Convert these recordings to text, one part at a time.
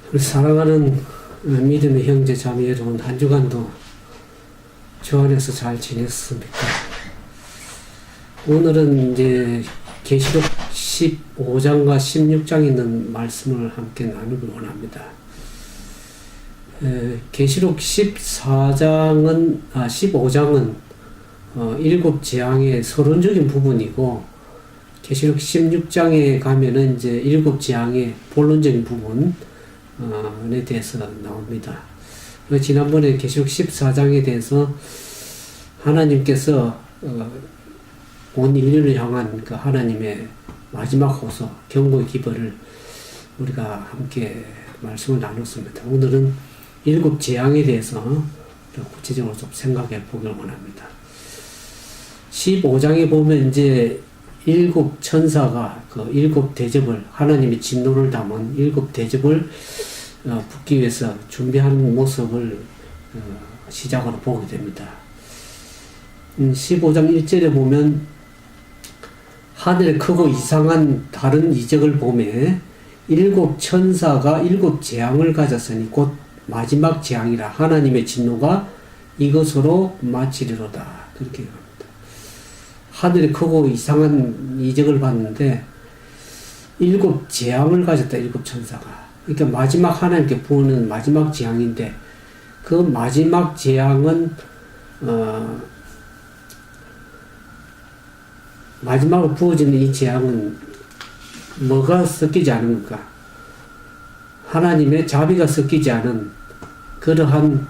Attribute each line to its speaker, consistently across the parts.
Speaker 1: 우리 사랑하는 믿음의 형제 자매 여러분, 한 주간도 주 안에서 잘 지냈습니까? 오늘은 이제 계시록 15장과 16장에 있는 말씀을 함께 나누길 원합니다. 계시록 15장은 일곱 재앙의 서론적인 부분이고, 계시록 16장에 가면은 이제 일곱 재앙의 본론적인 부분에 대해서 나옵니다. 지난번에 계시록 14장에 대해서 하나님께서 온 인류를 향한 그 하나님의 마지막 호소, 경고의 기별을 우리가 함께 말씀을 나눴습니다. 오늘은 일곱 재앙에 대해서 구체적으로 좀 생각해 보길 원합니다. 15장에 보면 이제 일곱 천사가 그 일곱 대접을, 하나님의 진노를 담은 일곱 대접을 붓기 위해서 준비하는 모습을 시작으로 보게 됩니다. 15장 1절에 보면 하늘에 크고 이상한 다른 이적을 보매 일곱 천사가 일곱 재앙을 가졌으니 곧 마지막 재앙이라 하나님의 진노가 이것으로 마치리로다. 그렇게 합니다. 하늘에 크고 이상한 이적을 봤는데 일곱 재앙을 가졌다. 일곱 천사가. 그러니까 마지막 하나님께 부어는 마지막 재앙인데, 그 마지막 재앙은 마지막으로 부어지는 이 재앙은 뭐가 섞이지 않은 건가? 하나님의 자비가 섞이지 않은 그러한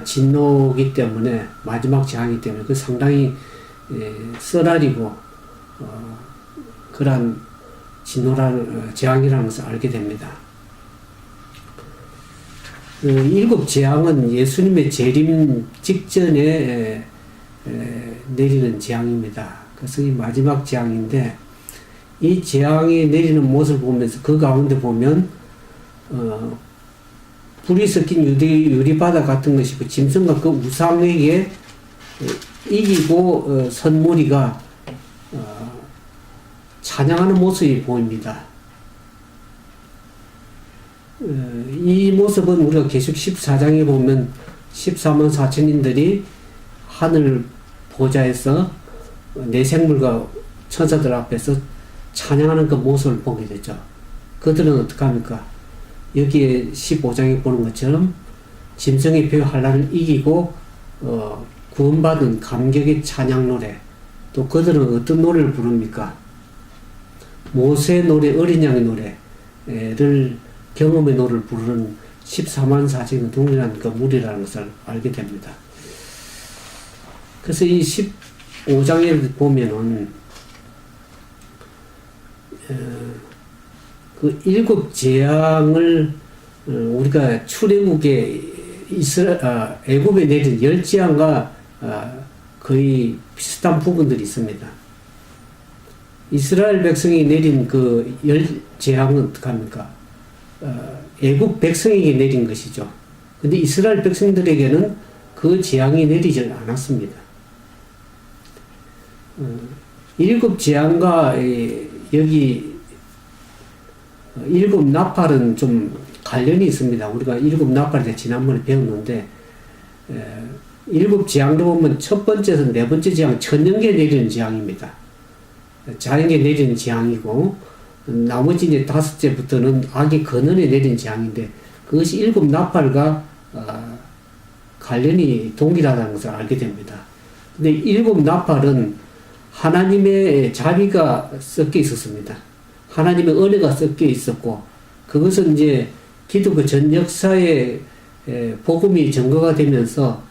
Speaker 1: 진노이기 때문에, 마지막 재앙이기 때문에 그 상당히 쓰라리고 그러한 진노라는 재앙이라는 것을 알게 됩니다. 일곱 재앙은 예수님의 재림 직전에 내리는 재앙입니다. 그래서 이 마지막 재앙인데, 이 재앙이 내리는 모습을 보면서 그 가운데 보면 불이 섞인 유리바다 같은 것이 그 짐승과 그 우상에게 이기고 선무리가 찬양하는 모습이 보입니다. 이 모습은 우리가 계시록 14장에 보면 14만 4천인들이 하늘 보좌에서 내 생물과 천사들 앞에서 찬양하는 그 모습을 보게 되죠. 그들은 어떻게 합니까? 여기에 15장에 보는 것처럼 짐승의 표 한란을 이기고 구원받은 감격의 찬양 노래, 또 그들은 어떤 노래를 부릅니까? 모세의 노래, 어린 양의 노래를, 경험의 노래를 부르는 14만 4천의 동일한 그 무리라는 것을 알게 됩니다. 그래서 이 15장에 보면은 그 일곱 재앙을 우리가 출애굽에 애굽에 내린 열 재앙과 거의 비슷한 부분들이 있습니다. 이스라엘 백성이 내린 그 열 재앙은 어떻게 합니까? 애굽 백성에게 내린 것이죠. 근데 이스라엘 백성들에게는 그 재앙이 내리지 않았습니다. 일곱 재앙과 여기 일곱 나팔은 좀 관련이 있습니다. 우리가 일곱 나팔에 지난번에 배웠는데, 일곱 재앙도 보면 첫 번째에서 네 번째 재앙, 천년계 내리는 재앙입니다. 자연계 내리는 재앙이고, 나머지 이제 다섯째부터는 악의 근원에 내린 재앙인데, 그것이 일곱 나팔과 관련이 동일하다는 것을 알게 됩니다. 근데 일곱 나팔은 하나님의 자비가 섞여 있었습니다. 하나님의 은혜가 섞여 있었고, 그것은 이제 기독교 전 역사에 복음이 증거가 되면서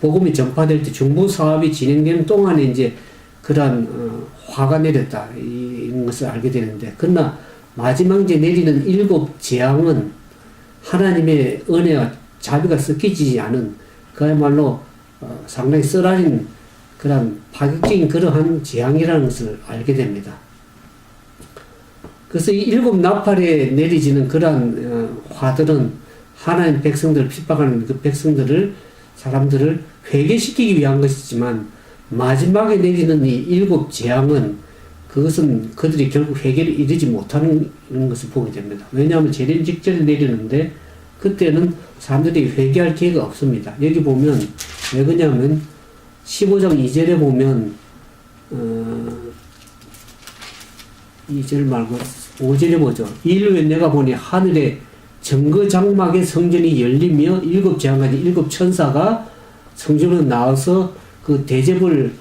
Speaker 1: 복음이 전파될 때 중보 사업이 진행되는 동안에 이제 그러한 화가 내렸다, 이런 것을 알게 되는데, 그러나 마지막 이제 내리는 일곱 재앙은 하나님의 은혜와 자비가 섞이지 않은, 그야말로 상당히 쓰라린 그런 파격적인 그러한 재앙이라는 것을 알게 됩니다. 그래서 이 일곱 나팔에 내리지는 그러한 화들은 하나님 백성들을 핍박하는 그 사람들을 회개시키기 위한 것이지만, 마지막에 내리는 이 일곱 재앙은 그것은 그들이 결국 해결에 이르지 못하는 것을 보게 됩니다. 왜냐하면 재림 직전에 내리는데 그때는 사람들이 회개할 기회가 없습니다. 여기 보면 왜 그러냐면 15장 2절에 보면 2절 말고 5절에 보죠. 이일 후에 내가 보니 하늘에 정거장막의 성전이 열리며 일곱 재앙까지 일곱 천사가 성전으로 나와서 그 대접을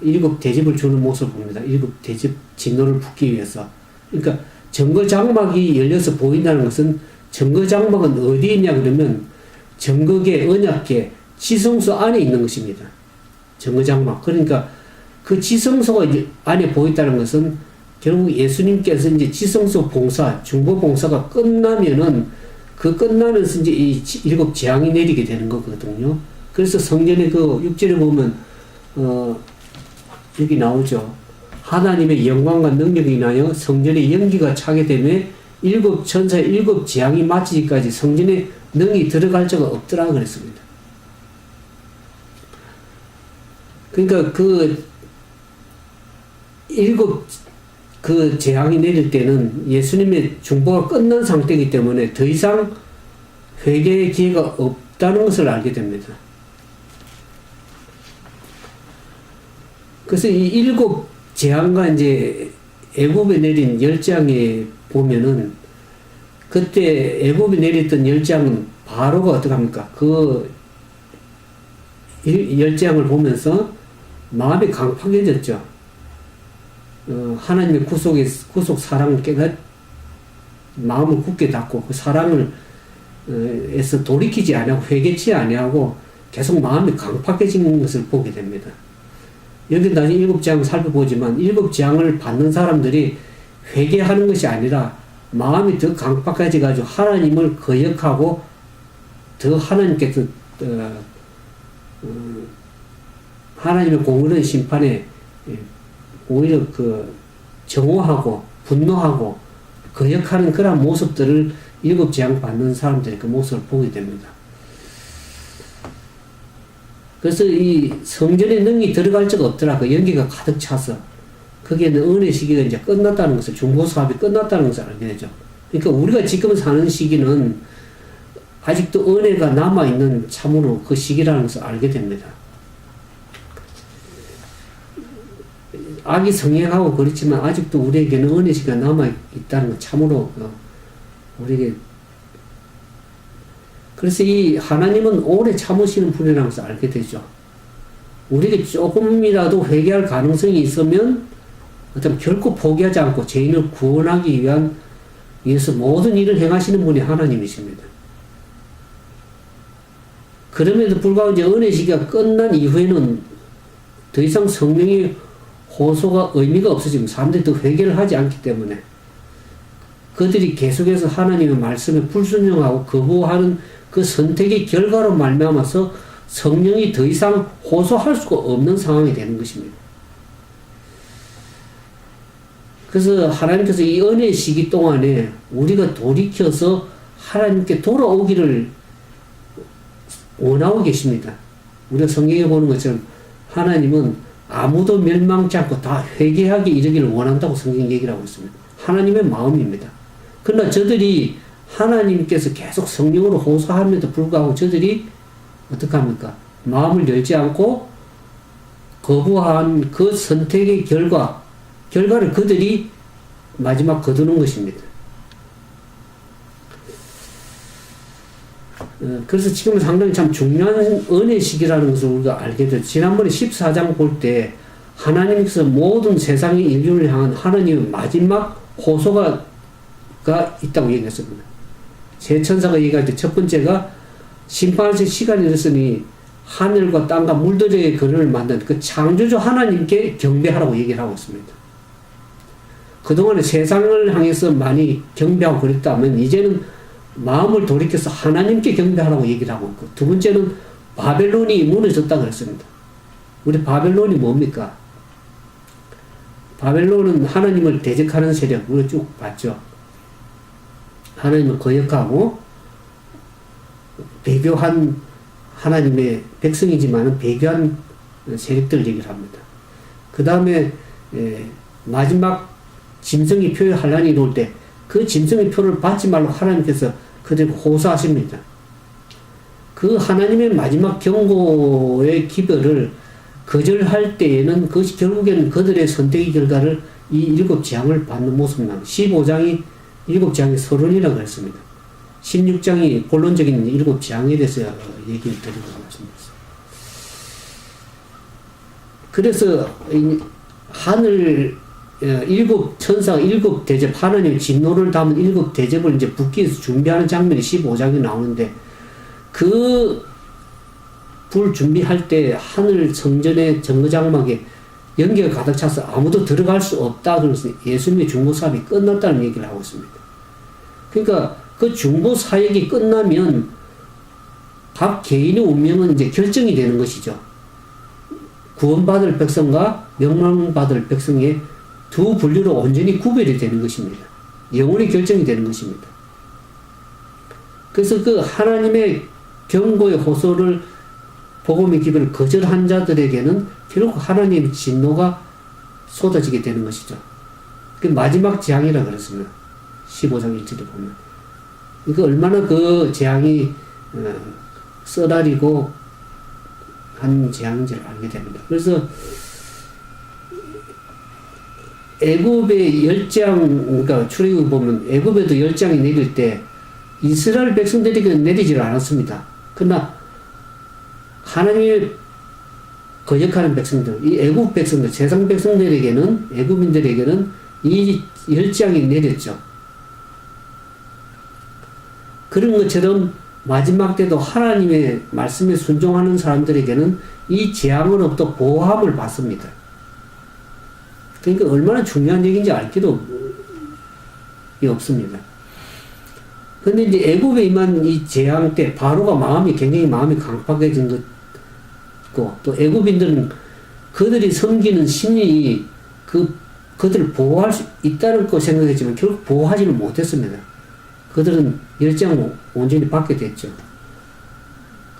Speaker 1: 일곱 대접을 주는 모습을 봅니다. 일곱 대접 진노를 붓기 위해서. 그러니까 정거장막이 열려서 보인다는 것은 정거장막은 어디에 있냐 그러면 정거계, 언약계, 지성소 안에 있는 것입니다. 정거장막. 그러니까 그 지성소가 안에 보인다는 것은 결국 예수님께서 이제 지성소 봉사, 중보 봉사가 끝나면은 그 끝나면서 이제 이 일곱 재앙이 내리게 되는 거거든요. 그래서 성전의 그 6절에 보면 여기 나오죠. 하나님의 영광과 능력이 인하여 성전에 연기가 차게 되며 일곱 천사의 일곱 재앙이 마치기까지 성전에 능이 들어갈 자가 없더라 그랬습니다. 그러니까 그 일곱 그 재앙이 내릴 때는 예수님의 중보가 끝난 상태이기 때문에 더 이상 회개의 기회가 없다는 것을 알게 됩니다. 그래서 이 일곱 재앙과 이제 애굽에 내린 열장에 보면은 그때 애굽에 내렸던 열장은 바로가 어떡합니까? 그 열장을 보면서 마음이 강팍해졌죠. 하나님의 구속 사랑을 깨닫 마음을 굳게 닫고 그 사랑을 에서 돌이키지 아니하고 회개치 아니하고 계속 마음이 강팍해진 것을 보게 됩니다. 여기 나중에 일곱 재앙을 살펴보지만 일곱 재앙을 받는 사람들이 회개하는 것이 아니라 마음이 더 강팍해져 가지고 하나님을 거역하고 더 하나님께서 하나님의 공의로운 심판에 오히려 그 정오하고 분노하고 거역하는 그런 모습들을 일곱 재앙 받는 사람들의 그 모습을 보게 됩니다. 그래서 이 성전에 능이 들어갈 자가 없더라. 그 연기가 가득 차서 거기에는 은혜 시기가 이제 끝났다는 것을 중보 사업이 끝났다는 것을 알게 되죠. 그러니까 우리가 지금 사는 시기는 아직도 은혜가 남아 있는 참으로 그 시기라는 것을 알게 됩니다. 악이 성행하고 그렇지만 아직도 우리에게는 은혜 시기가 남아 있다는 건 참으로 우리에게 그래서 이 하나님은 오래 참으시는 분이라는 것을 알게 되죠. 우리에게 조금이라도 회개할 가능성이 있으면 어떤 결코 포기하지 않고 죄인을 구원하기 위해서 모든 일을 행하시는 분이 하나님이십니다. 그럼에도 불구하고 이제 은혜 시기가 끝난 이후에는 더 이상 성령의 호소가 의미가 없어지면 사람들이 또 회개를 하지 않기 때문에 그들이 계속해서 하나님의 말씀에 불순종하고 거부하는 그 선택의 결과로 말미암아서 성령이 더 이상 호소할 수가 없는 상황이 되는 것입니다. 그래서 하나님께서 이 은혜 시기 동안에 우리가 돌이켜서 하나님께 돌아오기를 원하고 계십니다. 우리가 성경에 보는 것처럼 하나님은 아무도 멸망치 않고 다 회개하게 이르기를 원한다고 성경이 얘기를 하고 있습니다. 하나님의 마음입니다. 그러나 저들이 하나님께서 계속 성령으로 호소함에도 불구하고 저들이 어떻게 합니까? 마음을 열지 않고 거부한 그 선택의 결과를 그들이 마지막 거두는 것입니다. 그래서 지금은 상당히 참 중요한 은혜 시기라는 것을 우리가 알게 됐죠. 지난번에 14장 볼 때 하나님께서 모든 세상의 인류를 향한 하나님의 마지막 호소가 있다고 얘기했습니다. 세 천사가 얘기할 때 첫 번째가 심판하실 시간이 됐으니 하늘과 땅과 물들의 근원을 만든 그 창조주 하나님께 경배하라고 얘기를 하고 있습니다. 그동안에 세상을 향해서 많이 경배하고 그랬다면 이제는 마음을 돌이켜서 하나님께 경배하라고 얘기를 하고 있고 두 번째는 바벨론이 무너졌다고 그랬습니다. 우리 바벨론이 뭡니까? 바벨론은 하나님을 대적하는 세력, 우리가 쭉 봤죠. 하나님을 거역하고 배교한 하나님의 백성이지만 배교한 세력들을 얘기를 합니다. 그 다음에 마지막 짐승의 표에 환란이 놓을 때 그 짐승의 표를 받지 말고 하나님께서 그들에게 호소하십니다. 그 하나님의 마지막 경고의 기별을 거절할 때에는 그것이 결국에는 그들의 선택의 결과를 이 일곱 재앙을 받는 모습을 나옵니다. 15장이 일곱 재앙의 서론이라고 했습니다. 16장이 본론적인 일곱 재앙에 대해서 얘기를 드리고 말씀드렸습니다. 그래서 하늘 일곱 천사, 일곱 대접, 하나님의 진노를 담은 일곱 대접을 이제 붓기에서 준비하는 장면이 15장에 나오는데, 그 불 준비할 때 하늘 성전의 정거장막에 연기가 가득 차서 아무도 들어갈 수 없다. 그래서 예수님의 중보 사역이 끝났다는 얘기를 하고 있습니다. 그러니까 그 중보 사역이 끝나면 각 개인의 운명은 이제 결정이 되는 것이죠. 구원받을 백성과 멸망받을 백성의 두 분류로 온전히 구별이 되는 것입니다. 영원히 결정이 되는 것입니다. 그래서 그 하나님의 경고의 호소를, 복음의 기별을 거절한 자들에게는 결국 하나님의 진노가 쏟아지게 되는 것이죠. 그 마지막 재앙이라 그랬습니다. 15장 1절에 보면. 그러니까 얼마나 그 재앙이 써다리고 한 재앙인지를 알게 됩니다. 그래서 애굽의 10장, 그러니까 출애굽 보면 애굽에도 10장이 내릴 때 이스라엘 백성들에게는 내리질 않았습니다. 그러나 하나님의 거역하는 백성들, 이 애굽 백성들, 세상 백성들에게는, 애굽인들에게는 이 10장이 내렸죠. 그런 것처럼 마지막 때도 하나님의 말씀에 순종하는 사람들에게는 이 재앙으로부터 보호함을 받습니다. 그러니까 얼마나 중요한 얘기인지 알 길도 없습니다. 근데 이제 애굽에 임한 이 재앙 때 바로가 굉장히 마음이 강팍해진 것고, 또 애굽인들은 그들이 섬기는 신이 그들을 보호할 수 있다는 거 생각했지만 결국 보호하지는 못했습니다. 그들은 열장 온전히 받게 됐죠.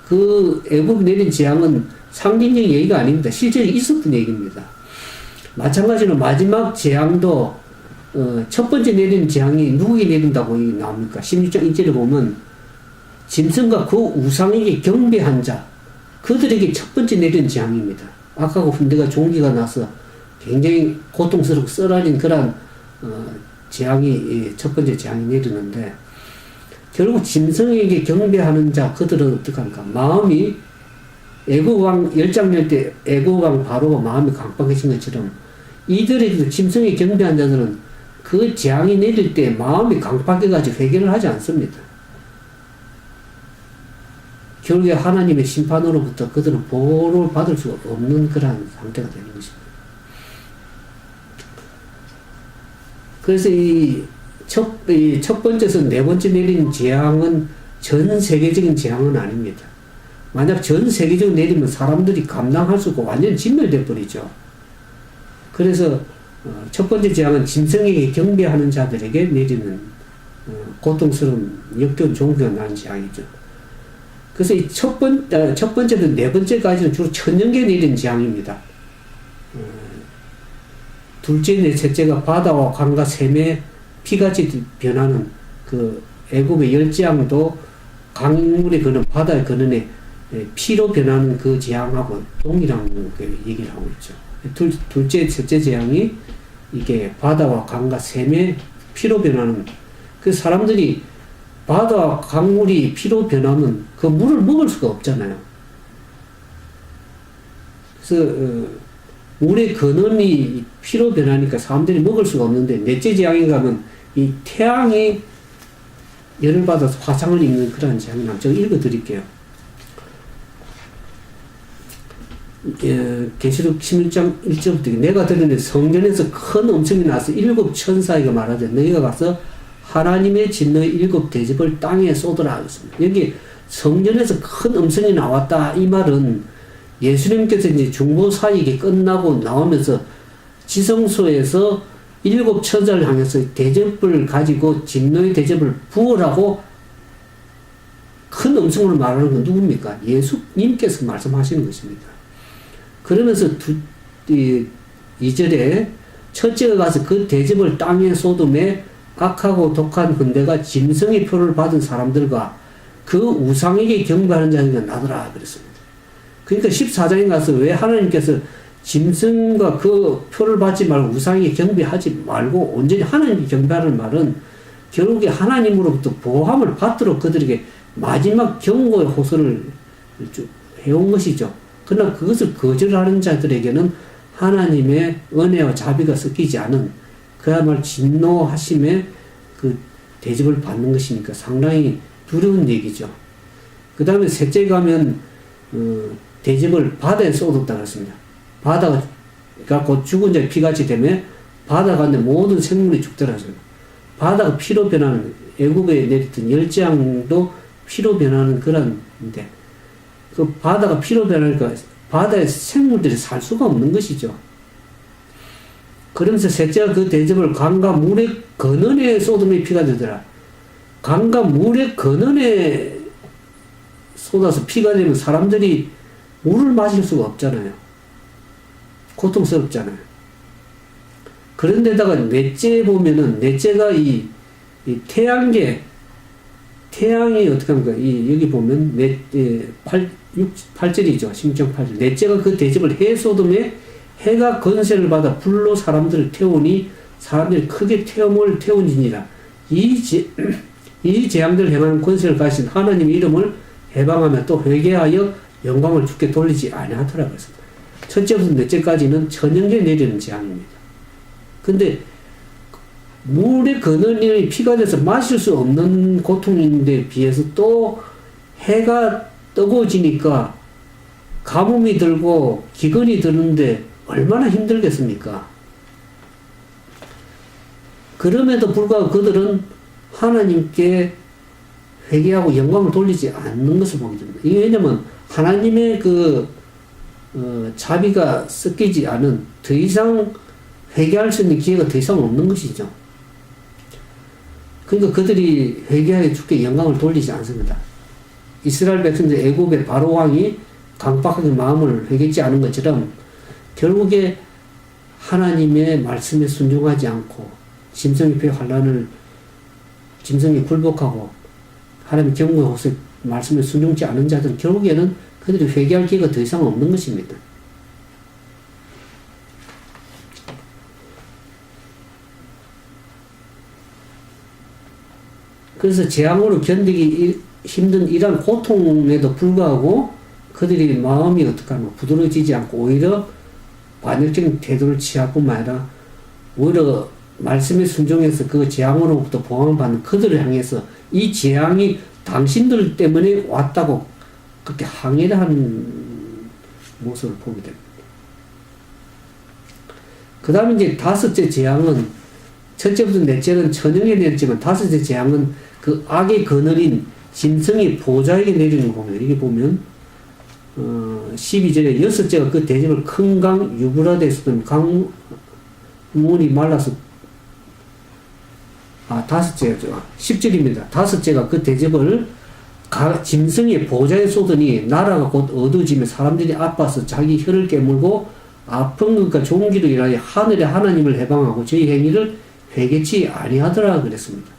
Speaker 1: 그 애굽 내린 재앙은 상징적인 얘기가 아닙니다. 실제로 있었던 얘기입니다. 마찬가지로 마지막 재앙도 첫 번째 내린 재앙이 누구에게 내린다고 나옵니까? 16장 1절에 보면 짐승과 그 우상에게 경배한 자, 그들에게 첫 번째 내린 재앙입니다. 아까 내가 종기가 나서 굉장히 고통스럽고 썰어진 그런 재앙이 첫 번째 재앙이 내리는데, 결국 짐승에게 경배하는 자, 그들은 어떡합니까? 마음이 애국왕 10장 낼 때 애국왕 바로가 마음이 강팍해진 것처럼 이들에게도 짐승에 경배한 자들은 그 재앙이 내릴 때 마음이 강팍해가지고 회개를 하지 않습니다. 결국에 하나님의 심판으로부터 그들은 보호를 받을 수가 없는 그러한 상태가 되는 것입니다. 그래서 이 첫 번째에서 네 번째 내린 재앙은 전 세계적인 재앙은 아닙니다. 만약 전 세계적으로 내리면 사람들이 감당할 수 없고 완전히 진멸돼 버리죠. 그래서 첫 번째 재앙은 짐승에게 경배하는 자들에게 내리는 고통스러운 역겨운 종교가 나는 재앙이죠. 그래서 이 첫 번째부터 네 번째까지는 주로 천년계 내린 재앙입니다. 둘째, 셋째가 바다와 강과 샘의 피같이 변하는 그 애굽의 10재앙도 강물에 그는 바다에 그는 피로 변하는 그 재앙하고 동일한 얘기를 하고 있죠. 둘째, 셋째 재앙이 이게 바다와 강과 샘의 피로 변하는, 그 사람들이 바다와 강물이 피로 변하면 그 물을 먹을 수가 없잖아요. 그래서 물의 근원이 피로 변하니까 사람들이 먹을 수가 없는데, 넷째 재앙에 가면 이 태양이 열을 받아서 화상을 입는 그런 재앙이 나옵니다. 제가 읽어드릴게요. 계시록 16장 1절부터 내가 들으니 성전에서 큰 음성이 나서 7 천사에게 말하되 너희가 가서 하나님의 진노의 7 대접을 땅에 쏟으라 하였습니다. 여기 성전에서 큰 음성이 나왔다, 이 말은 예수님께서 이제 중보 사역이 끝나고 나오면서 지성소에서 7 천사를 향해서 대접을 가지고 진노의 대접을 부으라고 큰 음성으로 말하는 건 누굽니까? 예수님께서 말씀하시는 것입니다. 그러면서 2절에 첫째가 가서 그 대접을 땅에 쏟음에 악하고 독한 헌대가 짐승의 표를 받은 사람들과 그 우상에게 경배하는 자들이 나더라 그랬습니다. 그러니까 14장에 가서 왜 하나님께서 짐승과 그 표를 받지 말고 우상에게 경배하지 말고 온전히 하나님께 경배하는 말은 결국에 하나님으로부터 보호함을 받도록 그들에게 마지막 경고의 호소를 해온 것이죠. 그러나 그것을 거절하는 자들에게는 하나님의 은혜와 자비가 섞이지 않은 그야말로 진노하심의 그 대접을 받는 것이니까 상당히 두려운 얘기죠. 그 다음에 셋째 가면 대접을 바다에 쏟았다 그랬습니다. 바다가 곧 죽은 자의 피같이 되면 바다가 모든 생물이 죽더라 했습니다. 바다가 피로 변하는 애굽에 내렸던 열장도 피로 변하는 그런데 그 바다가 피로 변하니까 바다의 생물들이 살 수가 없는 것이죠. 그러면서 셋째가 그 대접을 강과 물의 근원에 쏟음의 피가 되더라. 강과 물의 근원에 쏟아서 피가 되면 사람들이 물을 마실 수가 없잖아요. 고통스럽잖아요. 그런데다가 넷째 보면은, 넷째가 이 태양계, 태양이 어떻게 합니까? 여기 보면, 8절이죠. 신경 8절. 넷째가 그 대접을 해 쏟음에 해가 건세를 받아 불로 사람들을 태우니 사람들이 크게 태운지니라. 이 재앙들을 행하는 권세를 가신 하나님 이름을 해방하며 또 회개하여 영광을 주께 돌리지 아니하더라 그랬습니다. 첫째부터 넷째까지는 천연계 내리는 재앙입니다. 근데 물의 근원이 피가 돼서 마실 수 없는 고통인데 비해서 또 해가 뜨거워지니까 가뭄이 들고 기근이 드는데 얼마나 힘들겠습니까? 그럼에도 불구하고 그들은 하나님께 회개하고 영광을 돌리지 않는 것을 보게 됩니다. 이게 왜냐면 하나님의 자비가 섞이지 않은 더 이상 회개할 수 있는 기회가 더 이상 없는 것이죠. 그러니까 그들이 회개하여 주께 영광을 돌리지 않습니다. 이스라엘 백성들 애굽의 바로 왕이 강박하게 마음을 회개치 않은 것처럼 결국에 하나님의 말씀에 순종하지 않고 짐승의 배 환란을 짐승이 굴복하고 하나님의 경고의 호세 말씀에 순종치 않은 자들은 결국에는 그들이 회개할 기회가 더 이상 없는 것입니다. 그래서 재앙으로 견디기 힘든 이러한 고통에도 불구하고 그들이 마음이 어떻게 하면 부드러워지지 않고 오히려 반역적인 태도를 취할 뿐만 아니라 오히려 말씀에 순종해서 그 재앙으로부터 보호를 받는 그들을 향해서 이 재앙이 당신들 때문에 왔다고 그렇게 항의를 하는 모습을 보게 됩니다. 그 다음에 이제 다섯째 재앙은 첫째부터 넷째는 천연에 내렸지만 다섯째 재앙은 그 악의 그늘인 짐승이 보좌에게 내리는 거 보면 이게 보면 12절에 여섯째가 그 대접을 큰 강 유브라데스든 강문이 말라서 다섯째죠. 10절입니다. 다섯째가 그 대접을 짐승의 보좌에 쏟으니 나라가 곧 어두워지며 사람들이 아파서 자기 혀를 깨물고 아픈 것과 종기로 인하여 하늘의 하나님을 해방하고 저희 행위를 회개치 아니하더라 그랬습니다.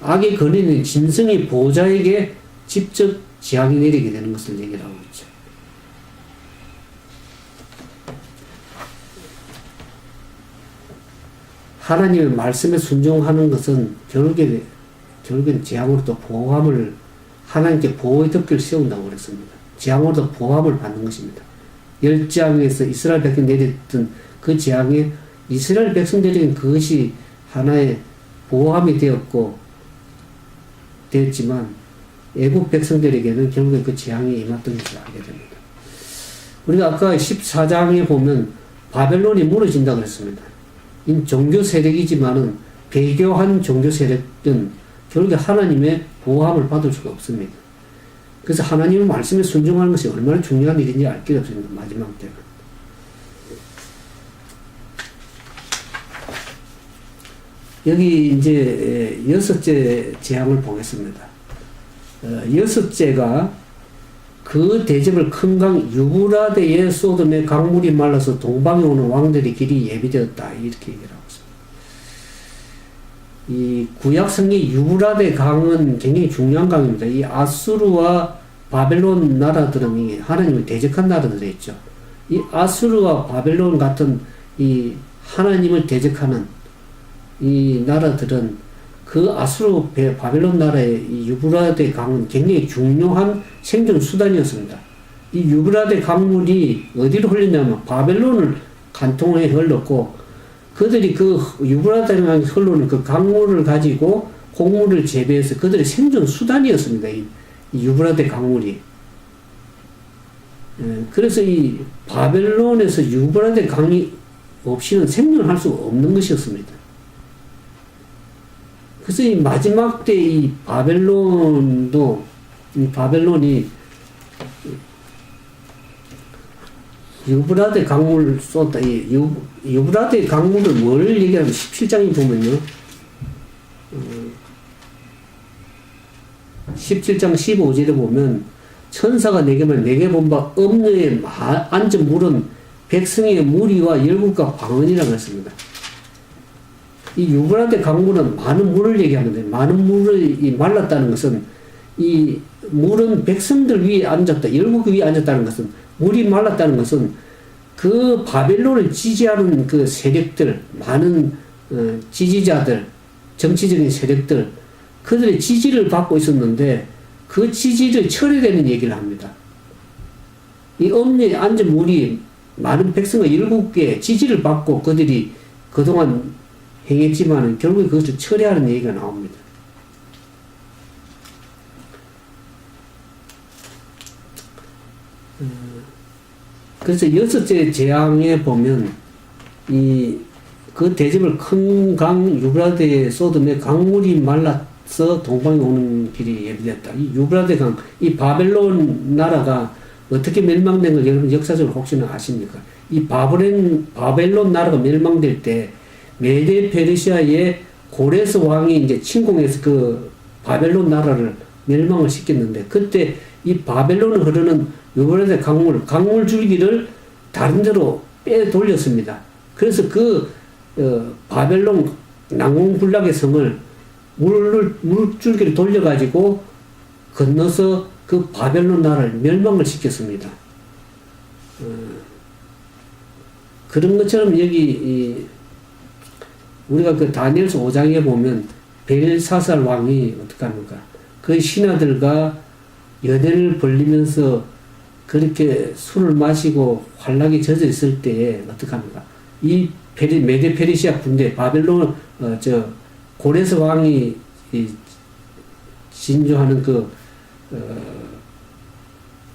Speaker 1: 악의 근원인 짐승이 보좌에게 직접 재앙이 내리게 되는 것을 얘기를 하고 있죠. 하나님의 말씀에 순종하는 것은 결국엔 재앙으로부터 보호함을 하나님께 보호의 덮개를 세운다고 그랬습니다. 재앙으로부터 보호함을 받는 것입니다. 10장에서 이스라엘 백성 내렸던 그 재앙에 이스라엘 백성들에게는 그것이 하나의 보호함이 되었지만 애국 백성들에게는 결국에 그 재앙이 임했던 것을 알게 됩니다. 우리가 아까 14장에 보면 바벨론이 무너진다고 했습니다. 이 종교 세력이지만은 배교한 종교 세력은 결국에 하나님의 보호함을 받을 수가 없습니다. 그래서 하나님의 말씀에 순종하는 것이 얼마나 중요한 일인지 알 길이 없습니다. 마지막 때는. 여기 이제 여섯째 재앙을 보겠습니다. 여섯째가 그 대접을 큰 강 유브라데에 소돔의 강물이 말라서 동방에 오는 왕들의 길이 예비되었다. 이렇게 얘기를 하고 있습니다. 이 구약 성경 유브라데 강은 굉장히 중요한 강입니다. 이 아수르와 바벨론 나라들은 하나님을 대적한 나라들이었죠. 이 아수르와 바벨론 같은 이 하나님을 대적하는 이 나라들은 그 아수르 바벨론 나라의 이 유브라데 강은 굉장히 중요한 생존 수단이었습니다. 이 유브라데 강물이 어디로 흘리냐면 바벨론을 간통해 흘렀고, 그들이 그 유브라데 강에 흘러오는 그 강물을 가지고 곡물을 재배해서 그들의 생존 수단이었습니다. 이 유브라데 강물이. 그래서 이 바벨론에서 유브라데 강이 없이는 생존할 수 없는 것이었습니다. 그래서 이 마지막 때 이 바벨론이 유브라데 강물을 쏟다. 유브라데 강물을 뭘 얘기하면 17장에 보면요. 17장 15절에 보면 천사가 내게 말 내게 본 바 엄녀에 앉은 물은 백성의 무리와 열국과 방언이라고 했습니다. 이 유브라데 강물은 많은 물을 얘기하는데, 많은 물이 말랐다는 것은 이 물은 백성들 위에 앉았다, 열국 위에 앉았다는 것은, 물이 말랐다는 것은 그 바벨론을 지지하는 그 세력들, 많은 지지자들, 정치적인 세력들, 그들의 지지를 받고 있었는데 그 지지를 철회되는 얘기를 합니다. 이 엄녀에 앉은 물이 많은 백성과 열국의 지지를 받고 그들이 그동안 행했지만 결국에 그것을 철회하는 얘기가 나옵니다. 그래서 여섯째 재앙에 보면 그 대접을 큰 강 유브라데에 소돔의 강물이 말라서 동방에 오는 길이 예비됐다. 이 유브라데 강, 이 바벨론 나라가 어떻게 멸망된 걸 여러분 역사적으로 혹시나 아십니까? 이 바벨론 나라가 멸망될 때 메데 페르시아의 고레스 왕이 이제 침공해서 그 바벨론 나라를 멸망을 시켰는데, 그때 이 바벨론을 흐르는 유브라데 강물 줄기를 다른 데로 빼 돌렸습니다. 그래서 그 바벨론 난공불락의 성을 물줄기를 돌려가지고 건너서 그 바벨론 나라를 멸망을 시켰습니다. 그런 것처럼 여기 우리가 그 다니엘서 5장에 보면 벨사살 왕이 어떻게 합니까? 그 신하들과 연회를 벌리면서 그렇게 술을 마시고 환락에 젖어 있을 때에 어떻게 합니까? 이 메데 페르시아 군대, 바벨론, 고레스 왕이 진주하는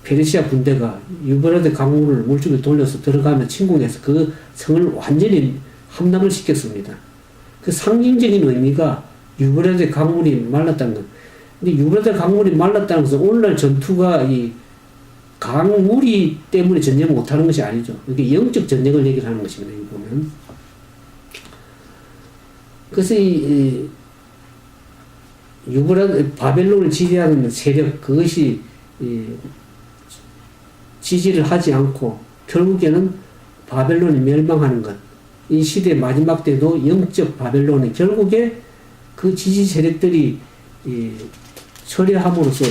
Speaker 1: 페르시아 군대가 유브라데 강물을 물줄을 돌려서 들어가며 침공해서 그 성을 완전히 함락을 시켰습니다. 그 상징적인 의미가 유브라데 강물이 말랐다는 것. 근데 유브라데 강물이 말랐다는 것은 오늘날 전투가 이 강물이 때문에 전쟁을 못하는 것이 아니죠. 이게 영적 전쟁을 얘기를 하는 것입니다. 여기 보면. 그래서 바벨론을 지지하는 세력, 그것이 지지를 하지 않고 결국에는 바벨론이 멸망하는 것. 이 시대의 마지막 때도 영적 바벨론은 결국에 그 지지 세력들이 처리함으로써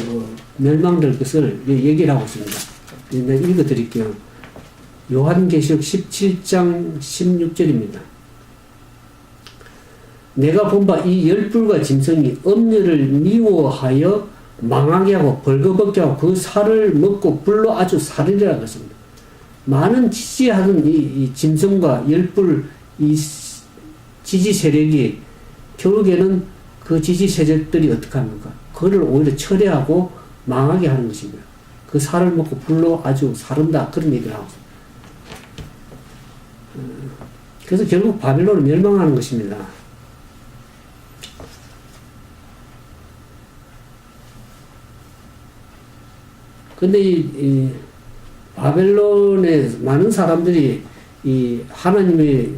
Speaker 1: 멸망될 것을 얘기를 하고 있습니다. 내가 읽어 드릴게요. 요한계시록 17장 16절입니다. 내가 본 바 이 열불과 짐승이 엄녀를 미워하여 망하게 하고 벌거벗게 하고 그 살을 먹고 불로 아주 살으리라 그랬습니다. 많은 지지하던 이 짐승과 열불, 이 지지 세력이 결국에는 그 지지 세력들이 어떻게 합니까? 그를 오히려 철회하고 망하게 하는 것입니다. 그 살을 먹고 불로 아주 사른다. 그런 얘기를 하고 있습니다. 그래서 결국 바벨론은 멸망하는 것입니다. 근데 이 바벨론의 많은 사람들이 이 하나님의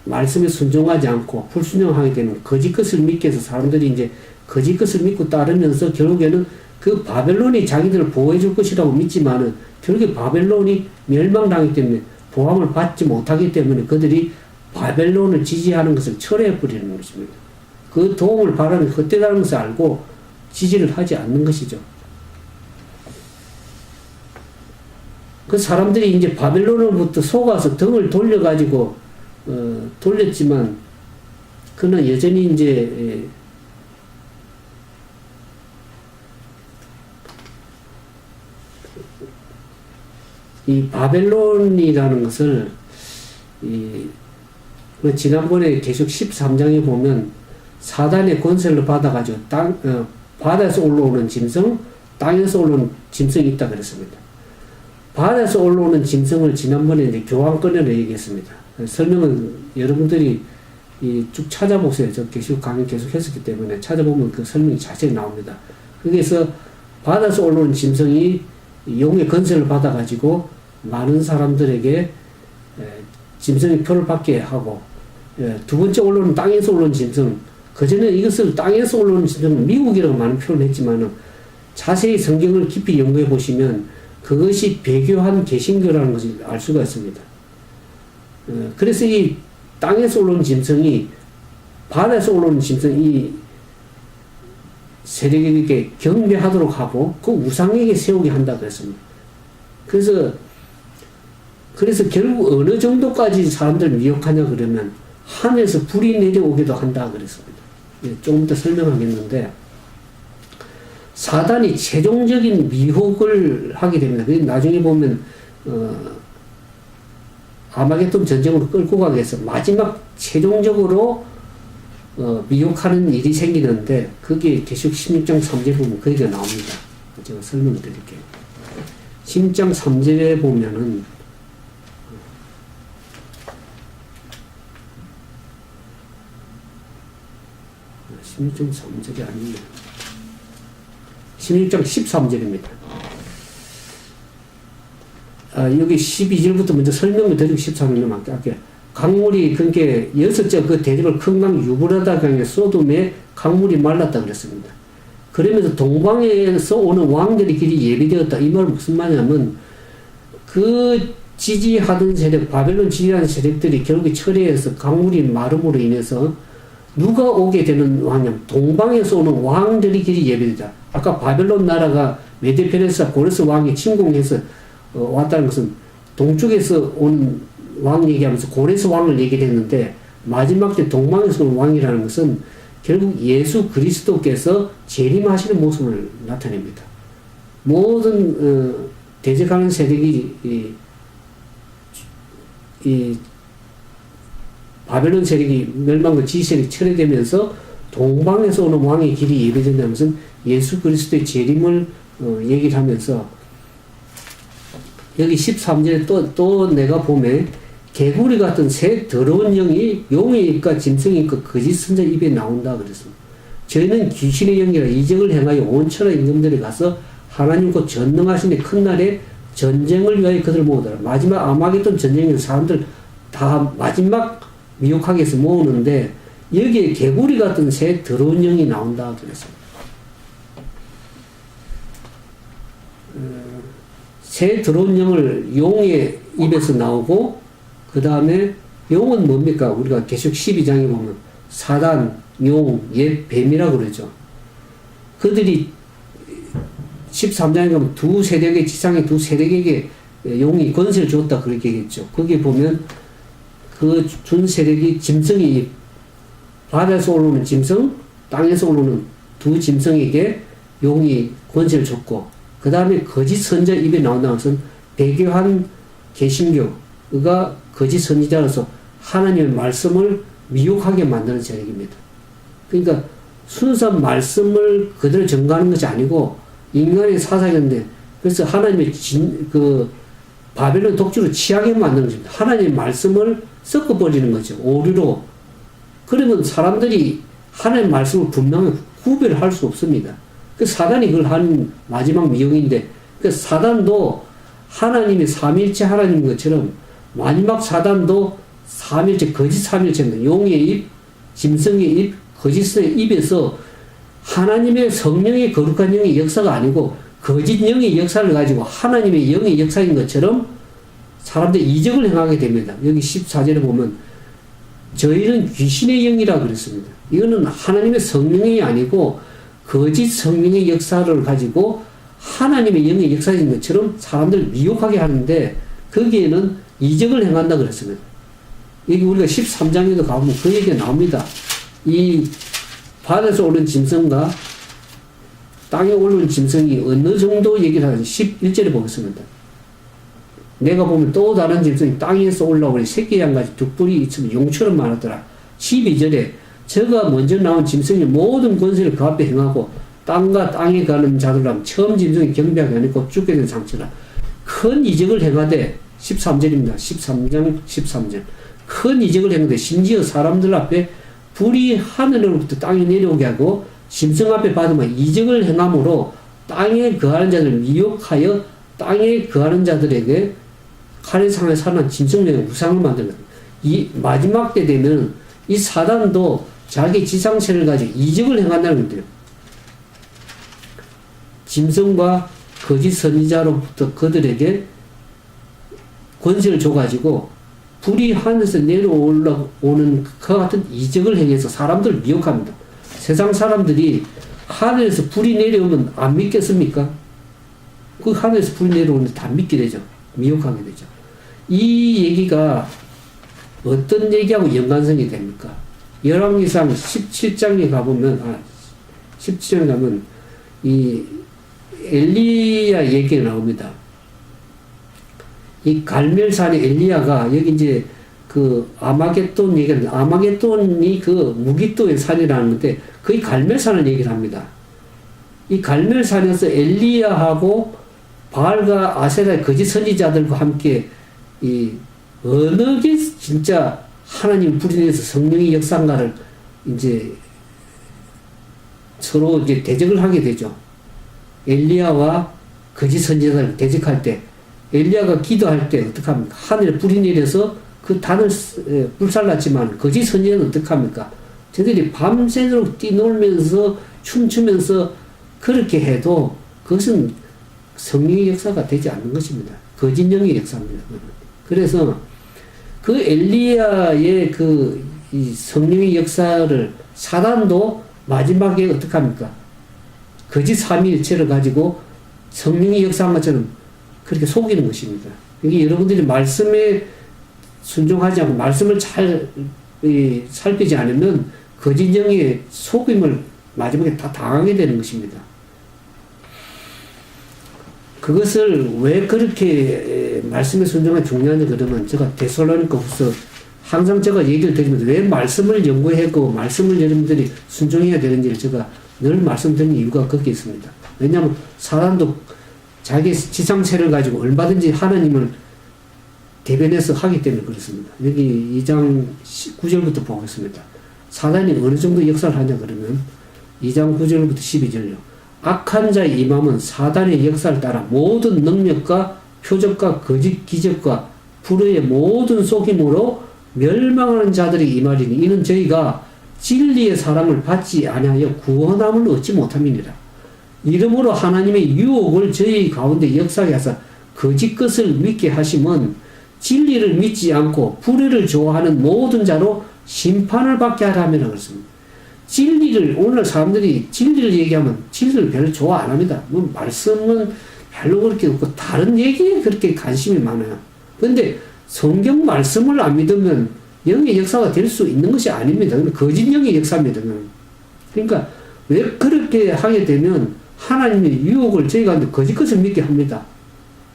Speaker 1: 말씀에 순종하지 않고 불순종하게 되는 거짓 것을 믿게 해서 사람들이 이제 거짓 것을 믿고 따르면서 결국에는 그 바벨론이 자기들을 보호해 줄 것이라고 믿지만은 결국에 바벨론이 멸망당하기 때문에 보함을 받지 못하기 때문에 그들이 바벨론을 지지하는 것을 철회해 버리는 것입니다. 그 도움을 바라는 헛되다는 것을 알고 지지를 하지 않는 것이죠. 그 사람들이 이제 바벨론으로부터 속아서 등을 돌려가지고, 돌렸지만, 그는 여전히 이제, 이 바벨론이라는 것을, 지난번에 계속 13장에 보면, 사단의 권세를 받아가지고, 바다에서 올라오는 짐승, 땅에서 올라오는 짐승이 있다 그랬습니다. 바다에서 올라오는 짐승을 지난번에 이제 교환권으로 얘기했습니다. 설명은 여러분들이 쭉 찾아보세요. 저 계속 강의 계속 했었기 때문에 찾아보면 그 설명이 자세히 나옵니다. 그래서 바다에서 올라오는 짐승이 용의 권세를 받아가지고 많은 사람들에게 짐승의 표를 받게 하고, 두 번째 올라오는 땅에서 올라오는 짐승, 그전에 이것을 땅에서 올라오는 짐승은 미국이라고 많은 표현을 했지만은 자세히 성경을 깊이 연구해 보시면 그것이 배교한 개신교라는 것을 알 수가 있습니다. 그래서 이 땅에서 올라오는 짐승이 바다에서 올라오는 짐승이 세력에게 경배하도록 하고 그 우상에게 세우게 한다 그랬습니다. 그래서 결국 어느 정도까지 사람들을 미혹하냐 그러면 하늘에서 불이 내려오기도 한다 그랬습니다. 조금 더 설명하겠는데, 사단이 최종적인 미혹을 하게 됩니다. 나중에 보면 아마겟돈 전쟁으로 끌고 가기 위해서 마지막 최종적으로 미혹하는 일이 생기는데, 그게 계속 16장 3절에 보면 거기가 나옵니다. 제가 설명을 드릴게요. 16장 3절에 보면은 16장 3절이 아니에요. 16장 13절입니다. 여기 12절부터 먼저 설명을 드리고 13절로 할게요. 강물이 그게 6째 그 대립을 큰 강 유브라다 강에 소돔에 강물이 말랐다 그랬습니다. 그러면서 동방에서 오는 왕들의 길이 예비되었다. 이 말은 무슨 말이냐면 그 지지하던 세력, 바벨론 지지하는 세력들이 결국에 철회해서 강물이 마름으로 인해서 누가 오게 되는 왕이냐면 동방에서 오는 왕들의 길이 예비되다. 아까 바벨론 나라가 메데페레스 고레스 왕이 침공해서 왔다는 것은 동쪽에서 온 왕 얘기하면서 고레스 왕을 얘기했는데, 마지막 때 동방에서 온 왕이라는 것은 결국 예수 그리스도께서 재림하시는 모습을 나타냅니다. 모든 대적하는 세력이 이 바벨론 세력이 멸망과 지세력이 철회되면서 동방에서 오는 왕의 길이 예배된다는 것은 예수 그리스도의 재림을 얘기를 하면서, 여기 13절에 또 내가 보면 개구리 같은 새 더러운 영이 용의 입과 짐승의 입과 거짓 선자 입에 나온다 그랬습니다. 저희는 귀신의 영이라 이적을 행하여 온 천하 임금들에 가서 하나님 곧 전능하신 큰 날에 전쟁을 위하여 그들을 모으더라. 마지막 아마겟돈 전쟁에서 사람들 다 마지막 미혹하기 위해서 모으는데, 여기에 개구리 같은 새 더러운 영이 나온다 그랬습니다. 새 더러운 영을 용의 입에서 나오고, 그 다음에 용은 뭡니까? 우리가 계속 12장에 보면 사단, 용, 옛 뱀이라고 그러죠. 그들이 13장에 가면 두 세력의 지상의 두 세력에게 용이 권세를 줬다 그렇게 얘기했죠. 거기 보면 그 준 세력이 짐승이 바다에서 올라오는 짐승, 땅에서 올라오는 두 짐승에게 용이 권세를 줬고, 그 다음에 거짓 선자 입에 나온다는 것은 배교한 개신교가 거짓 선지자로서 하나님의 말씀을 미혹하게 만드는 세력입니다. 그러니까 순수한 말씀을 그대로 전가하는 것이 아니고 인간의 사상인데, 그래서 하나님의 바벨론 독주로 취하게 만드는 것입니다. 하나님의 말씀을 섞어버리는 거죠. 오류로. 그러면 사람들이 하나님의 말씀을 분명히 구별을 할 수 없습니다. 그 사단이 그걸 하는 마지막 미혹인데, 그 사단도 하나님의 삼일체 하나님인 것처럼 마지막 사단도 삼일체, 거짓 삼일체입니다. 용의 입, 짐승의 입, 거짓의 입에서 하나님의 성령의 거룩한 영의 역사가 아니고 거짓 영의 역사를 가지고 하나님의 영의 역사인 것처럼 사람들이 이적을 행하게 됩니다. 여기 14절에 보면 저희는 귀신의 영이라 그랬습니다. 이거는 하나님의 성령이 아니고 거짓 성령의 역사를 가지고 하나님의 영의 역사인 것처럼 사람들을 미혹하게 하는데 거기에는 이적을 행한다 그랬습니다. 여기 우리가 13장에도 가보면 그 얘기가 나옵니다. 이 바다에서 오른 짐승과 땅에 오른 짐승이 어느 정도 얘기를 하는지 11절에 보겠습니다. 내가 보면 또 다른 짐승이 땅에서 올라오니 새끼 양같이 두 뿔이 있으면 용처럼 많았더라. 12절에 저가 먼저 나온 짐승이 모든 권세를 그 앞에 행하고 땅과 땅에 가는 자들랑 처음 짐승이 경비하게 하니까 죽게 된 상처라. 큰 이적을 행하되 13절입니다. 13장 13절 큰 이적을 행하되 심지어 사람들 앞에 불이 하늘로부터 땅에 내려오게 하고 짐승 앞에 받으면 이적을 행함으로 땅에 거하는 자들을 미혹하여 땅에 거하는 자들에게 칼의 상에 살아난 짐승의 우상을 만들거든. 이 마지막 때 되면 이 사단도 자기 지상체를 가지고 이적을 행한다는 건데요. 짐승과 거짓 선지자로부터 그들에게 권세를 줘가지고 불이 하늘에서 내려오는 그와 같은 이적을 행해서 사람들을 미혹합니다. 세상 사람들이 하늘에서 불이 내려오면 안 믿겠습니까? 그 하늘에서 불이 내려오는데 다 믿게 되죠. 미혹하게 되죠. 이 얘기가 어떤 얘기하고 연관성이 됩니까? 열왕기상 17장에 가보면, 17장에 가면 이 엘리야 얘기가 나옵니다. 이 갈멜산의 엘리야가 여기 이제 그 아마겟돈 얘기는 아마겟돈이 그 무기또의 산이라는데 거의 갈멜산을 얘기를 합니다. 이 갈멜산에서 엘리야하고 바알과 아세라의 거짓 선지자들과 함께 이 어느 게 진짜 하나님 불인해서 성령의 역사인가를 이제 서로 이제 대적을 하게 되죠. 엘리야와 거짓 선지자를 대적할 때 엘리야가 기도할 때 어떡합니까? 하늘에 불이 내려서 그 단을 불살랐지만 거짓 선지자는 어떡합니까? 저들이 밤새도록 뛰놀면서 춤추면서 그렇게 해도 그것은 성령의 역사가 되지 않는 것입니다. 거짓 영의 역사입니다. 그래서 그 엘리야의 이 성령의 역사를 사단도 마지막에 어떡합니까? 거짓 삼위일체를 가지고 성령의 역사한 것처럼 그렇게 속이는 것입니다. 이게 여러분들이 말씀에 순종하지 않고 말씀을 잘 살피지 않으면 거짓 영의 속임을 마지막에 다 당하게 되는 것입니다. 그것을 왜 그렇게 말씀에 순종하기 중요하냐 그러면 제가 데살로니가후서 항상 제가 얘기를 드리면서 왜 말씀을 연구하고 말씀을 여러분들이 순종해야 되는지를 제가 늘 말씀드리는 이유가 거기에 있습니다. 왜냐하면 사람도 자기 지상체를 가지고 얼마든지 하나님을 대변해서 하기 때문에 그렇습니다. 여기 2장 9절부터 보겠습니다. 사단이 어느 정도 역사를 하냐 그러면 2장 9절부터 12절요. 악한 자의 임함은 사단의 역사를 따라 모든 능력과 표적과 거짓 기적과 불의의 모든 속임으로 멸망하는 자들이 임하리니 이는 저희가 진리의 사랑을 받지 아니하여 구원함을 얻지 못함이니라. 이러므로 하나님의 유혹을 저희 가운데 역사하게 하사 거짓 것을 믿게 하심은 진리를 믿지 않고 불의를 좋아하는 모든 자로 심판을 받게 하라면 그렇습니다. 진리를 오늘 사람들이 진리를 얘기하면 진리를 별로 좋아 안 합니다. 뭐 말씀은 별로 그렇게 없고 다른 얘기에 그렇게 관심이 많아요. 그런데 성경 말씀을 안 믿으면 영의 역사가 될 수 있는 것이 아닙니다. 거짓 영의 역사입니다. 그러니까 왜 그렇게 하게 되면 하나님의 유혹을 저희가 거짓 것을 믿게 합니다.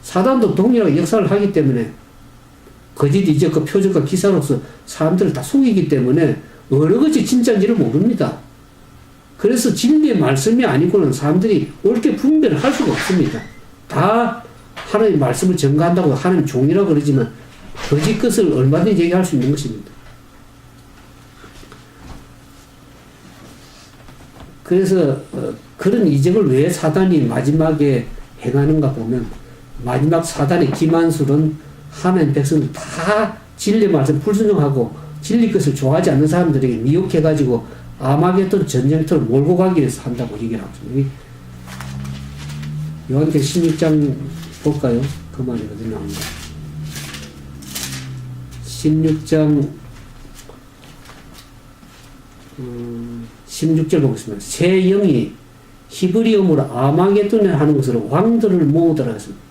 Speaker 1: 사단도 동일하게 역사를 하기 때문에 거짓 이적과 표적과 기사로서 사람들을 다 속이기 때문에 어느 것이 진짜인지를 모릅니다. 그래서 진리의 말씀이 아니고는 사람들이 옳게 분별을 할 수가 없습니다. 다 하나님의 말씀을 전가한다고 하나님 종이라고 그러지만 거짓 것을 얼마든지 얘기할 수 있는 것입니다. 그래서 그런 이적을 왜 사단이 마지막에 행하는가 보면 마지막 사단의 기만술은 하나님 백성들 다 진리 말씀 불순종하고 진리 것을 좋아하지 않는 사람들에게 미혹해가지고 아마겟돈 전쟁터로 몰고 가기 위해서 한다고 얘기를 하고 있습니다. 요한계시록 16장 볼까요? 그 말이 어디 나옵니다. 16장 16절 보겠습니다. 새 영이 히브리어로 아마겟돈에 하는 것으로 왕들을 모으더라 했습니다.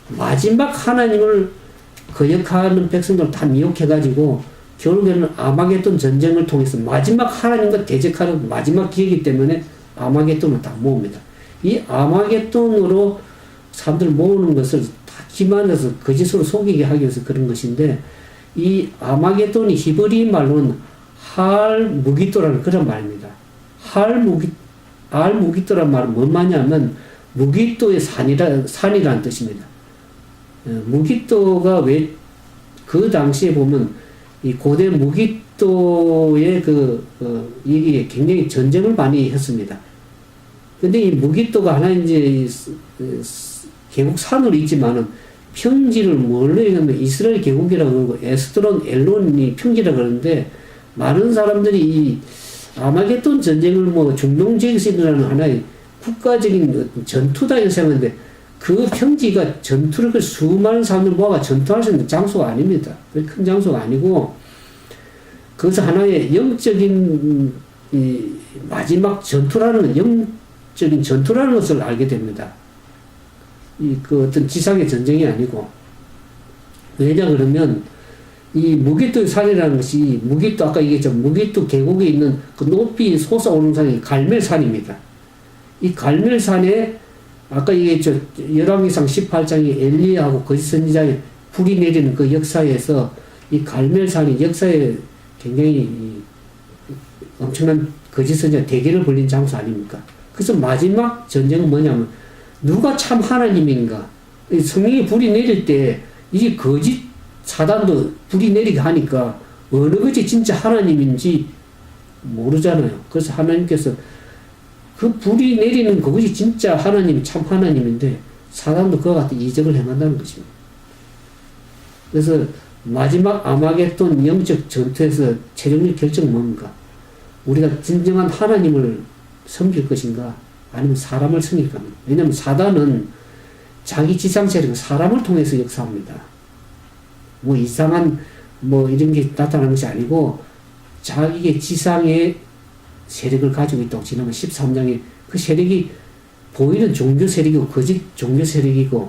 Speaker 1: 마지막 하나님을 거역하는 백성들을 다 미혹해가지고 결국에는 아마겟돈 전쟁을 통해서 마지막 하나님과 대적하는 마지막 기회이기 때문에 아마겟돈을 다 모읍니다. 이 아마겟돈으로 사람들을 모으는 것을 다 기만해서 거짓으로 속이게 하기 위해서 그런 것인데, 이 아마겟돈이 히브리 말로는 할무기또라는 그런 말입니다. 알무기또란 말은 뭔 말이냐면 무기또의 산이라는 뜻입니다. 무기또가 왜 그 당시에 보면 이 고대 무기또의 이게 굉장히 전쟁을 많이 했습니다. 근데 이 무기또가 하나 이제 계곡 산으로 있지만은 평지를 뭘로 얘기하면 이스라엘 계곡이라고 그러고 에스드론, 엘론이 평지라고 그러는데, 많은 사람들이 이 아마겟돈 전쟁을 뭐 중동 지역에서 일어나는 하나의 국가적인 전투다 이렇게 생각하는데, 그 평지가 전투를 수많은 사람들 모아가 전투할 수 있는 장소가 아닙니다. 큰 장소가 아니고, 그것은 하나의 영적인 이 마지막 전투라는 영적인 전투라는 것을 알게 됩니다. 어떤 지상의 전쟁이 아니고. 왜냐 그러면 이 무기또 산이라는 것이, 무기또 아까 얘기했죠. 무기또 계곡에 있는 그 높이 솟아오르는 산이 갈멜산입니다. 이 갈멜산에 아까 얘기했죠. 열왕기상 18장에 엘리야하고 거짓 선지자의 불이 내리는 그 역사에서 이 갈멜산이 역사에 굉장히 엄청난 거짓 선지자 대계를 벌린 장소 아닙니까? 그래서 마지막 전쟁은 뭐냐면 누가 참 하나님인가? 성령의 불이 내릴 때 이 거짓 사단도 불이 내리게 하니까 어느 것이 진짜 하나님인지 모르잖아요. 그래서 하나님께서 그 불이 내리는 그것이 진짜 하나님, 참 하나님인데 사단도 그와 같은 이적을 행한다는 것입니다. 그래서 마지막 아마겟돈 영적 전투에서 최종적 결정은 뭡니까? 우리가 진정한 하나님을 섬길 것인가? 아니면 사람을 섬길 겁니다. 왜냐하면 사단은 자기 지상 세력은 사람을 통해서 역사합니다. 뭐 이상한 뭐 이런 게 나타나는 것이 아니고 자기의 지상의 세력을 가지고 있다고 지난번 13장에 그 세력이 보이는 종교 세력이고 거짓 종교 세력이고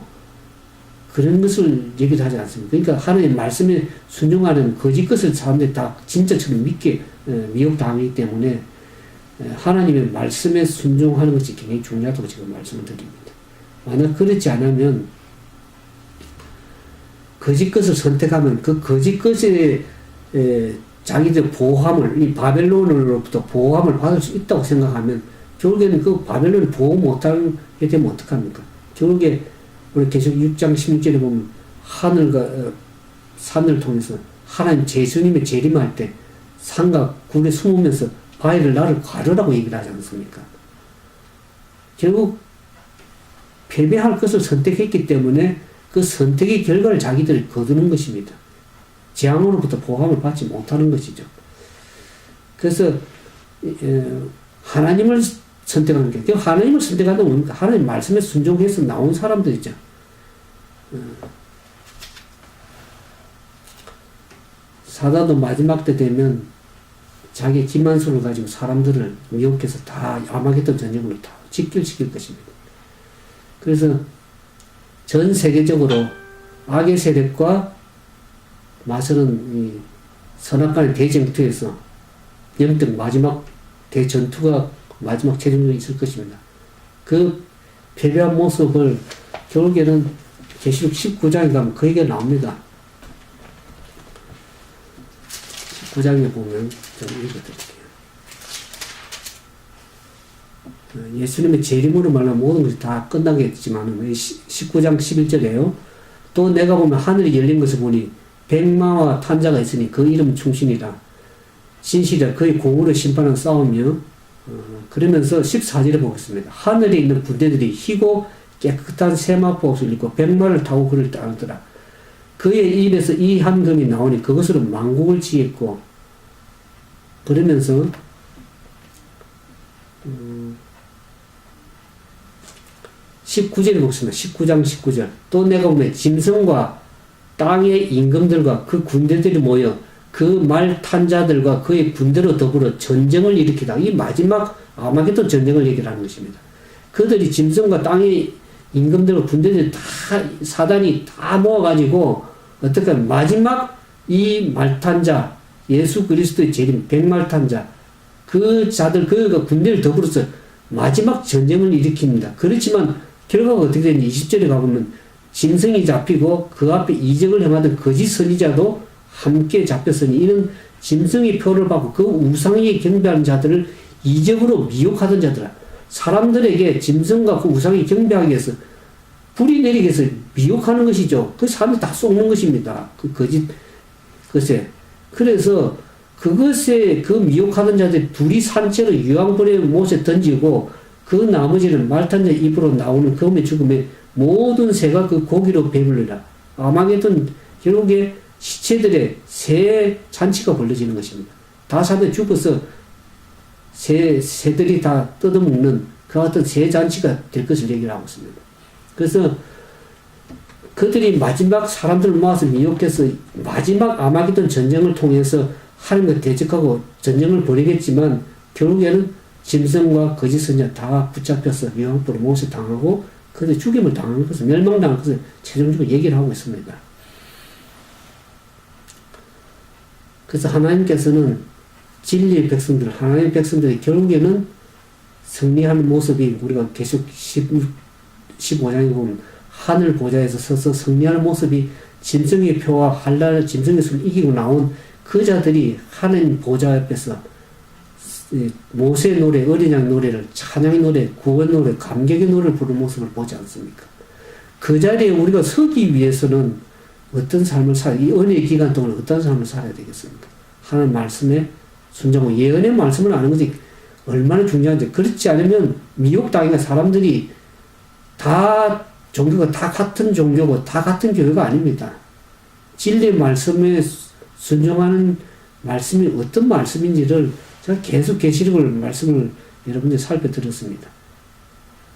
Speaker 1: 그런 것을 얘기를 하지 않습니까? 그러니까 하나님의 말씀에 순종하는 거짓 것을 사람들이 다 진짜처럼 믿게 미혹당하기 때문에 하나님의 말씀에 순종하는 것이 굉장히 중요하다고 지금 말씀을 드립니다. 만약 그렇지 않으면 거짓 것을 선택하면 그 거짓 것에 자기들 보호함을, 이 바벨론으로부터 보호함을 받을 수 있다고 생각하면 결국에는 그 바벨론을 보호 못하게 되면 어떡합니까? 결국에 우리 계시록 6장 16절에 보면 하늘과 산을 통해서 하나님 예수님의 재림할 때 산과 굴에 숨으면서 바위를 나를 가르라고 얘기를 하지 않습니까? 결국 패배할 것을 선택했기 때문에 그 선택의 결과를 자기들이 거두는 것입니다. 재앙으로부터 보호함을 받지 못하는 것이죠. 그래서 하나님을 선택하는 게, 하나님을 선택한다는 뭡니까? 하나님 말씀에 순종해서 나온 사람들이죠. 사단도 마지막 때 되면 자기 기만수를 가지고 사람들을 미혹해서 다 아마겟돈 전쟁으로 다 직결시킬 것입니다. 그래서 전 세계적으로 악의 세력과 맞서는 이 선악간의 대쟁투에서 영적 마지막 대전투가 마지막 최종적으로 있을 것입니다. 그 패배한 모습을 결국에는 계시록 19장에 가면 그 얘기가 나옵니다. 19장에 보면 좀 읽어드릴게요. 예수님의 재림으로 말하면 모든 것이 다 끝나겠지만 19장 11절에요. 또 내가 보면 하늘이 열린 것을 보니 백마와 탄자가 있으니 그 이름 충신이라 진실이라 그의 공으로 심판하는 싸우며 그러면서 14절에 보겠습니다. 하늘에 있는 군대들이 희고 깨끗한 세마포옷을 입고 백마를 타고 그를 따르더라. 그의 입에서 이 한금이 나오니 그것으로 만국을 지겠고 그러면서 19절에 보겠습니다. 19장 19절. 또 내가 보면 짐승과 땅의 임금들과 그 군대들이 모여 그 말 탄 자들과 그의 군대로 더불어 전쟁을 일으키다. 이 마지막 아마겟돈 전쟁을 얘기하는 것입니다. 그들이 짐승과 땅의 임금들과 군대들이 다 사단이 다 모아가지고 어떻게 마지막 이 말탄 자 예수 그리스도의 재림 백말탄 자 그 자들 그 군대를 더불어서 마지막 전쟁을 일으킵니다. 그렇지만 결과가 어떻게 되는지 20절에 가보면 짐승이 잡히고 그 앞에 이적을 행하던 거짓 선지자도 함께 잡혔으니 이는 짐승의 표를 받고 그 우상에 경배하는 자들을 이적으로 미혹하던 자들아. 사람들에게 짐승과 그 우상에 경배하기 위해서 불이 내리기 위해서 미혹하는 것이죠. 그 사람들이 다 속는 것입니다. 그 거짓 것에. 그래서 그것에 그 미혹하던 자들이 둘이 산채로 유황불의 못에 던지고 그 나머지는 말탄자 입으로 나오는 검의 죽음에 모든 새가 그 고기로 배불리라. 아마겟돈 결국에 시체들의 새 잔치가 벌어지는 것입니다. 다 사람들이 죽어서 새들이 다 뜯어먹는 그 같은 새 잔치가 될 것을 얘기를 하고 있습니다. 그래서 그들이 마지막 사람들을 모아서 미혹해서 마지막 아마겟돈 전쟁을 통해서 하나님과 대적하고 전쟁을 벌이겠지만 결국에는 짐승과 거짓 선지자 다 붙잡혀서 유황불에 못에 당하고 그들 죽임을 당하는 것을 멸망당할 것을 최종적으로 얘기를 하고 있습니다. 그래서 하나님께서는 진리의 백성들, 하나님의 백성들이 결국에는 승리하는 모습이 우리가 계속 15장에 보면 하늘 보좌에서 서서 승리하는 모습이 짐승의 표와 한란의 짐승의 수를 이기고 나온 그 자들이 하나님 보좌 앞에서 모세 노래, 어린 양 노래를, 찬양의 노래, 구원 노래, 감격의 노래를 부르는 모습을 보지 않습니까? 그 자리에 우리가 서기 위해서는 어떤 삶을 이 은혜의 기간 동안 어떤 삶을 살아야 되겠습니까? 하나님 말씀에 순종하고 예언의 말씀을 아는 것이 얼마나 중요한지. 그렇지 않으면 미혹당하니까 사람들이 다 종교가 다 같은 종교고 다 같은 교회가 아닙니다. 진리의 말씀에 순종하는 말씀이 어떤 말씀인지를 제가 계속 계시록을 말씀을 여러분들 살펴드렸습니다.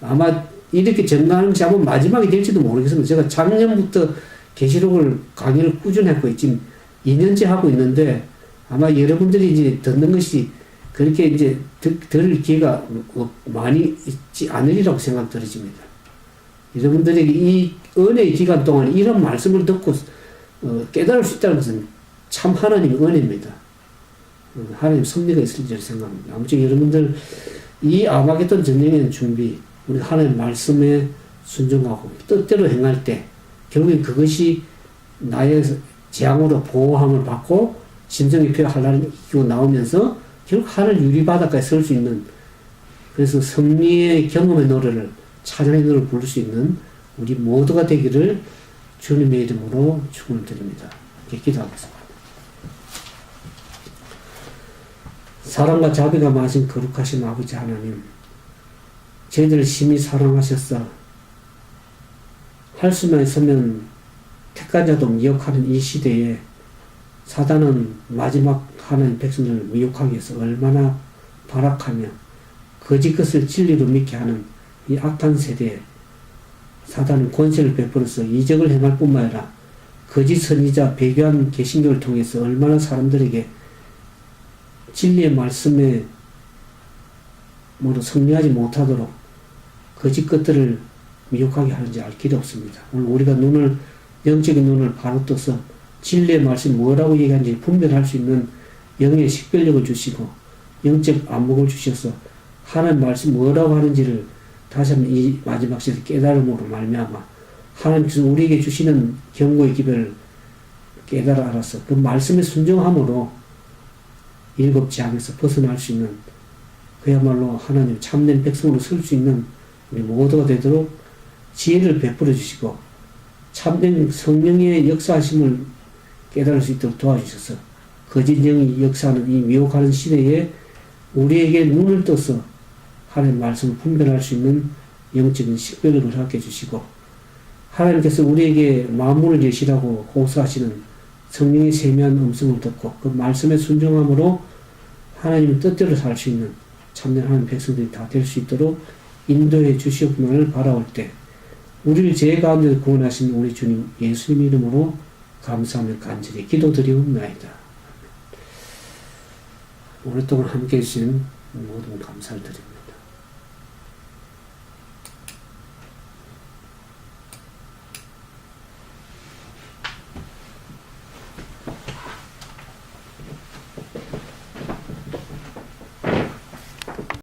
Speaker 1: 아마 이렇게 전가하는 것이 아마 마지막이 될지도 모르겠습니다. 제가 작년부터 계시록을 강의를 꾸준히 하고 지금 2년째 하고 있는데 아마 여러분들이 이제 듣는 것이 그렇게 이제 들을 기회가 많이 있지 않으리라고 생각 들어집니다. 여러분들에게 이 은혜의 기간 동안 이런 말씀을 듣고 깨달을 수 있다는 것은 참 하나님의 은혜입니다. 하나님 섭리가 있을 줄 생각합니다. 아무튼 여러분들 이 아마겟돈 전쟁의 준비, 우리 하나님 말씀에 순종하고 뜻대로 행할 때 결국엔 그것이 나의 재앙으로 보호함을 받고 짐승의 표 하나를 이기고 나오면서 결국 하늘 유리바닥까지 설 수 있는, 그래서 승리의 경험의 노래를, 찬양의 노래를 부를 수 있는 우리 모두가 되기를 주님의 이름으로 축원을 드립니다. 이렇게 기도하겠습니다. 사랑과 자비가 많으신 거룩하신 아버지 하나님, 저희들을 심히 사랑하셨어 할 수만 있으면 택한 자도 미혹하는 이 시대에 사단은 마지막 하나님 백성들을 미혹하기 위해서 얼마나 발악하며 거짓 것을 진리로 믿게 하는 이 악한 세대에 사단은 권세를 베풀어서 이적을 행할 뿐만 아니라 거짓 선지자 배교한 개신교를 통해서 얼마나 사람들에게 진리의 말씀에 모두 승리하지 못하도록 거짓 것들을 미혹하게 하는지 알 길이 없습니다. 오늘 우리가 영적인 눈을 바로 떠서 진리의 말씀이 뭐라고 얘기하는지 분별할 수 있는 영의 식별력을 주시고 영적 안목을 주셔서 하나님 말씀이 뭐라고 하는지를 다시 한번 이 마지막 시대에 깨달음으로 말미암아 하나님께서 우리에게 주시는 경고의 기별을 깨달아 알아서 그 말씀에 순종함으로 일곱 재앙에서 벗어날 수 있는 그야말로 하나님 참된 백성으로 설 수 있는 우리 모두가 되도록 지혜를 베풀어 주시고 참된 성령의 역사하심을 깨달을 수 있도록 도와주셔서 거짓 영이 역사하는 이 미혹하는 시대에 우리에게 눈을 떠서 하나님의 말씀을 분별할 수 있는 영적인 식별력을 갖게 해주시고 하나님께서 우리에게 만물을 여시라고 호소하시는 성령의 세미한 음성을 듣고 그 말씀에 순종함으로 하나님의 뜻대로 살 수 있는 참된 하나님 백성들이 다 될 수 있도록 인도해 주시옵기만을 바라올 때 우리를 죄 가운데 구원하신 우리 주님 예수님 이름으로 감사하며 간절히 기도드리옵나이다. 오랫동안 함께 해주신 모든 감사를 드립니다.